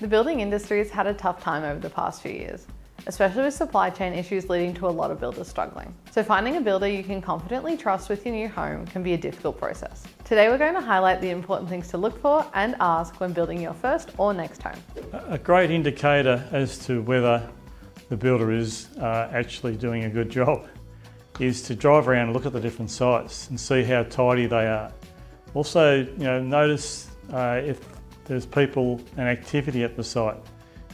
The building industry has had a tough time over the past few years, especially with supply chain issues leading to a lot of builders struggling. So finding a builder you can confidently trust with your new home can be a difficult process. Today we're going to highlight the important things to look for and ask when building your first or next home. A great indicator as to whether the builder is actually doing a good job is to drive around and look at the different sites and see how tidy they are. Also, notice if there's people and activity at the site.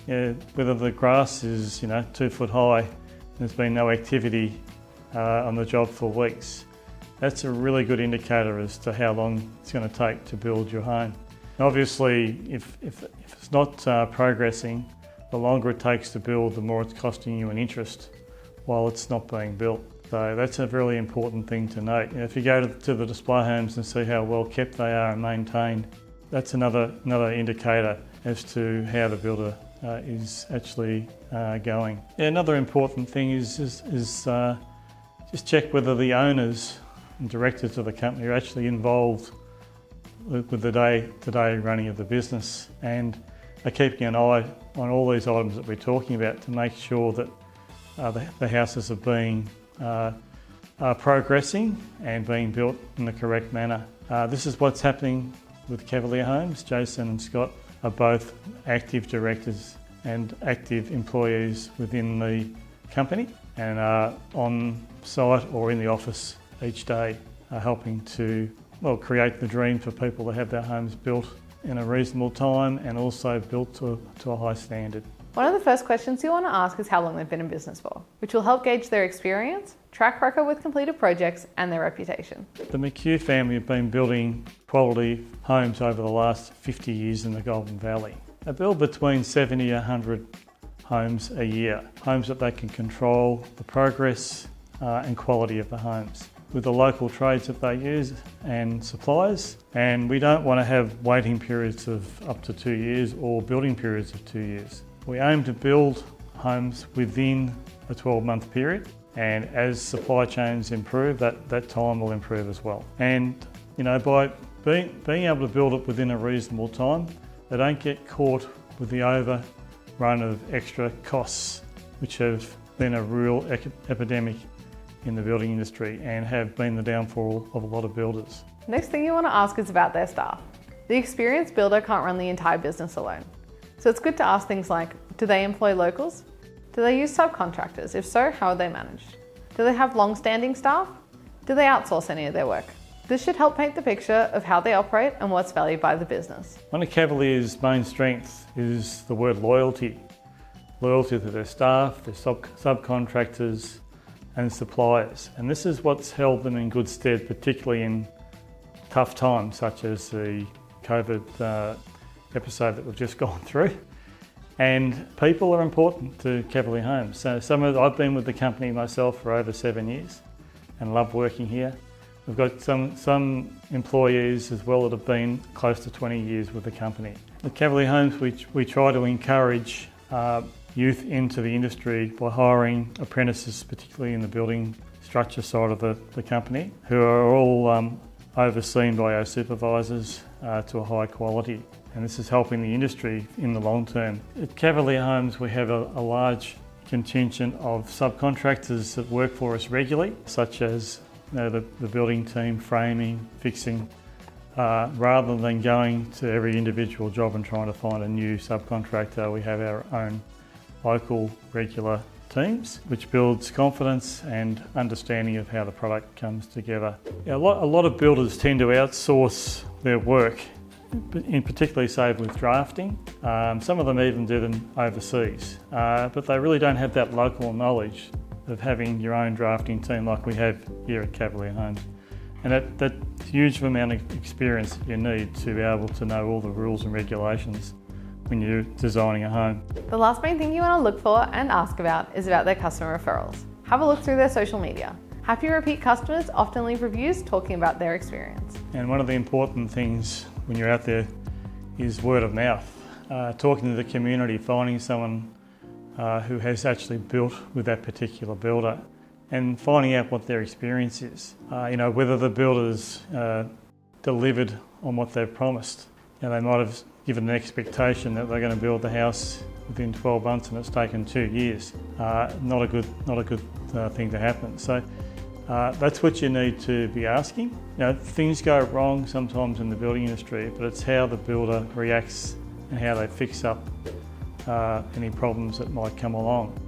Whether the grass is 2 foot high, there's been no activity on the job for weeks. That's a really good indicator as to how long it's going to take to build your home. And obviously, if it's not progressing, the longer it takes to build, the more it's costing you in interest while it's not being built. So that's a really important thing to note. If you go to the display homes and see how well kept they are and maintained, that's another indicator as to how the builder is actually going. Another important thing is just check whether the owners and directors of the company are actually involved with the day-to-day running of the business and are keeping an eye on all these items that we're talking about to make sure that the houses are being progressing and being built in the correct manner. This is what's happening with Cavalier Homes. Jason and Scott are both active directors and active employees within the company and are on site or in the office each day helping to create the dream for people to have their homes built in a reasonable time and also built to a high standard. One of the first questions you want to ask is how long they've been in business for, which will help gauge their experience, track record with completed projects and their reputation. The McHugh family have been building quality homes over the last 50 years in the Goulburn Valley. They build between 70 and 100 homes a year, homes that they can control the progress and quality of the homes with the local trades that they use and suppliers. And we don't want to have waiting periods of up to 2 years or building periods of 2 years. We aim to build homes within a 12-month period, and as supply chains improve, that time will improve as well. And by being able to build it within a reasonable time, they don't get caught with the overrun of extra costs, which have been a real epidemic in the building industry and have been the downfall of a lot of builders. Next thing you want to ask is about their staff. The experienced builder can't run the entire business alone. So it's good to ask things like, do they employ locals? Do they use subcontractors? If so, how are they managed? Do they have long-standing staff? Do they outsource any of their work? This should help paint the picture of how they operate and what's valued by the business. One of Cavalier's main strengths is the word loyalty. Loyalty to their staff, their subcontractors and suppliers. And this is what's held them in good stead, particularly in tough times such as the COVID episode that we've just gone through. And people are important to Cavalier Homes. So I've been with the company myself for over 7 years and love working here. We've got some employees as well that have been close to 20 years with the company. At Cavalier Homes, we try to encourage youth into the industry by hiring apprentices, particularly in the building structure side of the company, who are all overseen by our supervisors to a high quality. And this is helping the industry in the long term. At Cavalier Homes, we have a large contingent of subcontractors that work for us regularly, such as the building team, framing, fixing, rather than going to every individual job and trying to find a new subcontractor. We have our own local regular teams, which builds confidence and understanding of how the product comes together. A lot of builders tend to outsource their work, in particularly say with drafting. Some of them even do them overseas, but they really don't have that local knowledge of having your own drafting team like we have here at Cavalier Homes. And that huge amount of experience you need to be able to know all the rules and regulations when you're designing a home. The last main thing you want to look for and ask about is about their customer referrals. Have a look through their social media. Happy repeat customers often leave reviews talking about their experience. And one of the important things when you're out there is word of mouth. Talking to the community, finding someone who has actually built with that particular builder and finding out what their experience is. Whether the builder's delivered on what they've promised. They might have given an expectation that they're going to build the house within 12 months and it's taken 2 years. Not a good thing to happen. So that's what you need to be asking. You know, things go wrong sometimes in the building industry, but it's how the builder reacts and how they fix up any problems that might come along.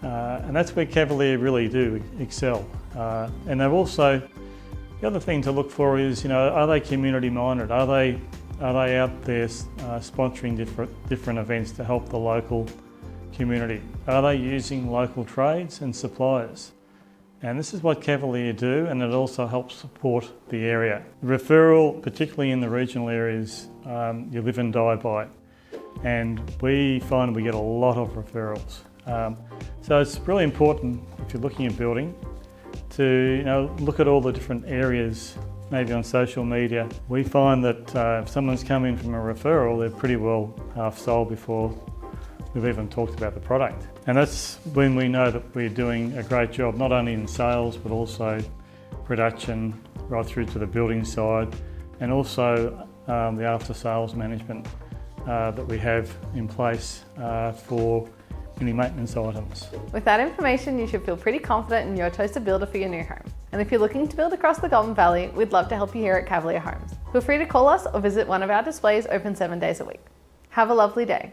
And that's where Cavalier really do excel. And they've also, the other thing to look for is, you know, are they community minded? Are they out there sponsoring different events to help the local community? Are they using local trades and suppliers? And this is what Cavalier do, and it also helps support the area. Referral, particularly in the regional areas, you live and die by. And we find we get a lot of referrals. So it's really important, if you're looking at building, to, you know, look at all the different areas, maybe on social media. We find that if someone's come in from a referral, they're pretty well half sold before we've even talked about the product. And that's when we know that we're doing a great job, not only in sales, but also production, right through to the building side, and also the after sales management that we have in place for any maintenance items. With that information, you should feel pretty confident in your choice of builder for your new home. And if you're looking to build across the Goulburn Valley, we'd love to help you here at Cavalier Homes. Feel free to call us or visit one of our displays open 7 days a week. Have a lovely day.